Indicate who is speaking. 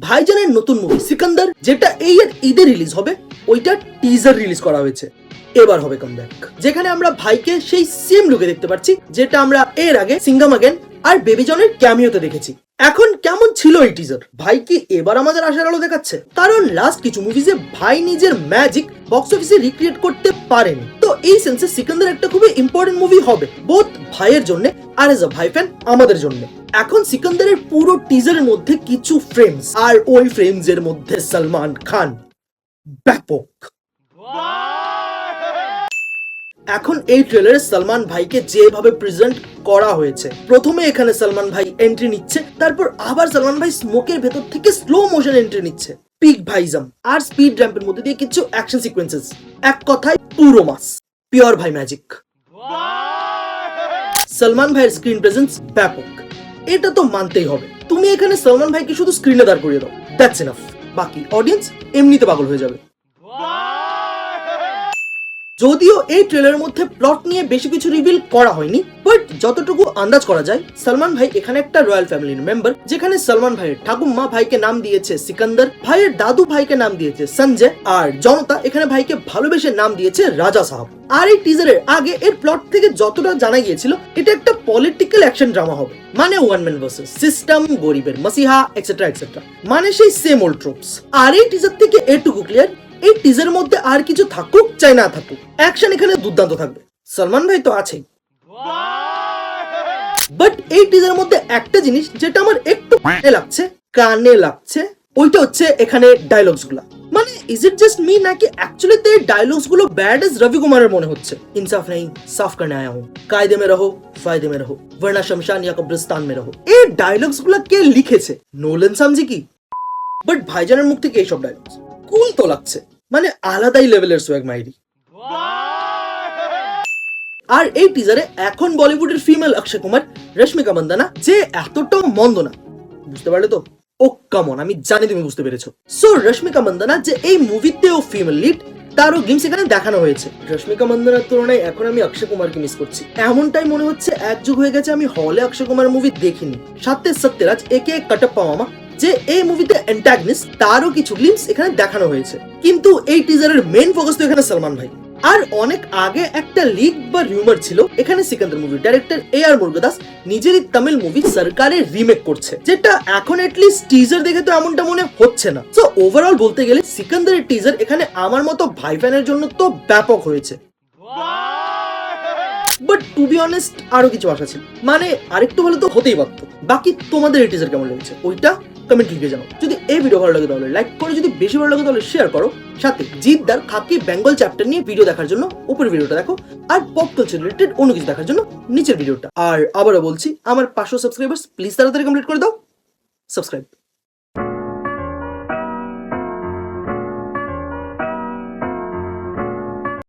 Speaker 1: ভাইজানের নতুন মুভি সিকান্দার, যেটা এই ঈদে রিলিজ হবে, ওইটা টিজার রিলিজ করা হয়েছে। এবার হবে কামব্যাক, যেখানে আমরা ভাইকে সেই সেম লুকে দেখতে পাচ্ছি যেটা আমরা এর আগে সিঙ্গাম আগেন আর বেবি জনের ক্যামিওতে দেখেছি। এখন কেমন ছিল এই টিজার? ভাই কি এবার আমাদের আশার আলো দেখাচ্ছে? কারণ লাস্ট কিছু মুভিজে ভাই নিজের ম্যাজিক বক্স অফিসে রিক্রিয়েট করতে পারেনি, তো এই সেন্সে সিকান্দার একটা খুবই ইম্পর্টেন্ট মুভি হবে, বোথ ভাইয়ের জন্য আর এজ আ ভাই ফ্যান আমাদের জন্য। এখন সিকান্দারের পুরো টিজারের মধ্যে কিছু ফ্রেমস, আর ওই ফ্রেমস এর মধ্যে সালমান খান ব্যাপক। এখন এই ট্রেলারে সালমান ভাইকে যেভাবে প্রেজেন্ট করা হয়েছে, প্রথমে এখানে সালমান ভাই এন্ট্রি নিচ্ছে, তারপর আবার সালমান ভাই স্মোকের ভেতর থেকে স্লো মোশন এন্ট্রি নিচ্ছে, পিক ভাইজম আর স্পিড র্যাম্পের মধ্যে দিয়ে কিছু অ্যাকশন সিকোয়েন্সেস। এক কথায় পুরো মাস, পিওর ভাই ম্যাজিক। সালমান ভাইয়ের স্ক্রিন প্রেজেন্স ব্যাপক, এটা তো মানতেই হবে। তুমি এখানে সালমান ভাইকে শুধু স্ক্রিনে দাঁড় করিয়ে দাও, দ্যাটস এনাফ। বাকি অডিয়েন্স এমনিতে পাগল হয়ে যাবে। যদিও এই ট্রেলারের মধ্যে প্লট নিয়ে বেশি কিছু রিভিল করা হয়নি, বাট যতটুকু আন্দাজ করা যায়, সালমান ভাই এখানে একটা রয়্যাল ফ্যামিলির মেম্বার, যেখানে সালমান ভাইয়ের ঠাকুমা ভাইকে নাম দিয়েছে সিকান্দার, ভাইয়ের দাদু ভাইকে নাম দিয়েছে সঞ্জয়, আর জনতা এখানে ভাইকে ভালোবেসে নাম দিয়েছে রাজা সাহেব। আর এই টিজারের আগে এর প্লট থেকে যতটা জানা গিয়েছিল, এটা একটা পলিটিক্যাল অ্যাকশন ড্রামা হবে, মানে ওয়ান ম্যান ভার্সেস সিস্টেম, গরিবের মাসিহা এক্সেট্রা এক্সেট্রা, মানে সেই সেম ওল্ড ট্রোপস। আর এই টিজার থেকে এটুকু ক্লিয়ার, এই টিজারের মধ্যে আর কিছু থাকুক চাই না থাকুক, অ্যাকশন এখানে দুর্দান্ত থাকবে। সালমান ভাই তো আছেই, বাট এই টিজারের মধ্যে একটা জিনিস যেটা আমার একটু কানে লাগছে, ওইটা হচ্ছে এখানে ডায়লগস গুলা। মানে ইজ ইট জাস্ট মি, নাকি অ্যাকচুয়ালি তে ডায়লগস গুলো ব্যাড এজ রবি কুমারের মনে হচ্ছে? ইনসাফ নেই, সাফ করনে আয়া হুঁ, কায়দে মে রহো ফায়দে মে রহো, वरना शमशान या कब्रिस्तान में रहो। এই ডায়লগস গুলা কে লিখেছে? নোলেন সামজি কি? বাট ভাইজানের মুখ থেকে এইসব ডায়লগস কুল তো লাগছে, মানে আলাদাই লেভেলের সোয়াগ মাইরি। আর এই টিজারে এখন বলিউডের ফিমেল অক্ষয় কুমার, রশ্মিকা মন্দানা যে এতটাও মন্দ না, বুঝতে পারলে তো? ও কামন, আমি জানি তুমি বুঝতে পেরেছো। সো রশ্মিকা মন্দানা যে এই মুভিতেও ফিমেল লিড, তারও গেমস এখানে দেখানো হয়েছে। রশ্মিকা মন্দানার তুলনায় এখন আমি অক্ষয় কুমারকে মিস করছি। এমনটাই মনে হচ্ছে এক যুগ হয়ে গেছে আমি হলে অক্ষয় কুমার মুভি দেখিনি। সাথে সত্যরাজ একে কাটাপ্পা মামা, যে এই মুভিতে অ্যান্টাগনিস্ট, তারও কিছু গ্লিম্পস এখানে দেখানো হয়েছে। কিন্তু এই টিজারের মেইন ফোকাস তো এখানে সালমান ভাই। আর অনেক আগে একটা লিক বা রিউমার ছিল এখানে সিকান্দার মুভির ডাইরেক্টর AR মুরুগাদাস নিজেরই তামিল মুভি সরকারের রিমেক করছে, যেটা এখন এটলিস্ট টিজার দেখে তো এমনটা মনে হচ্ছে না। সো ওভারঅল বলতে গেলে সিকান্দারের টিজার এখানে আমার মতো ভাই ফ্যানের জন্য তো ব্যাপক হয়েছে। বাট টু বি অনেস্ট আরো কিছু আশা ছিল, মানে আরেকটু ভালো তো হতেই পারতো। বাকি তোমাদের এই টিজার কেমন লেগেছে ওইটা কমেন্ট লিখে জানাও। যদি এই ভিডিও ভালো লাগে তাহলে লাইক করো, যদি বেশি ভালো লাগে তাহলে শেয়ার করো। সাথে জিদ্দার খাকি বেঙ্গল চ্যাপ্টার নিয়ে ভিডিও দেখার জন্য উপরের ভিডিওটা দেখো, আর পপ কালচার রিলেটেড অন্য কিছু দেখার জন্য নিচের ভিডিওটা। আর আবারও বলছি, আমার 500 সাবস্ক্রাইবার্স প্লিজ তাড়াতাড়ি কমপ্লিট করে দাও। সাবস্ক্রাইব।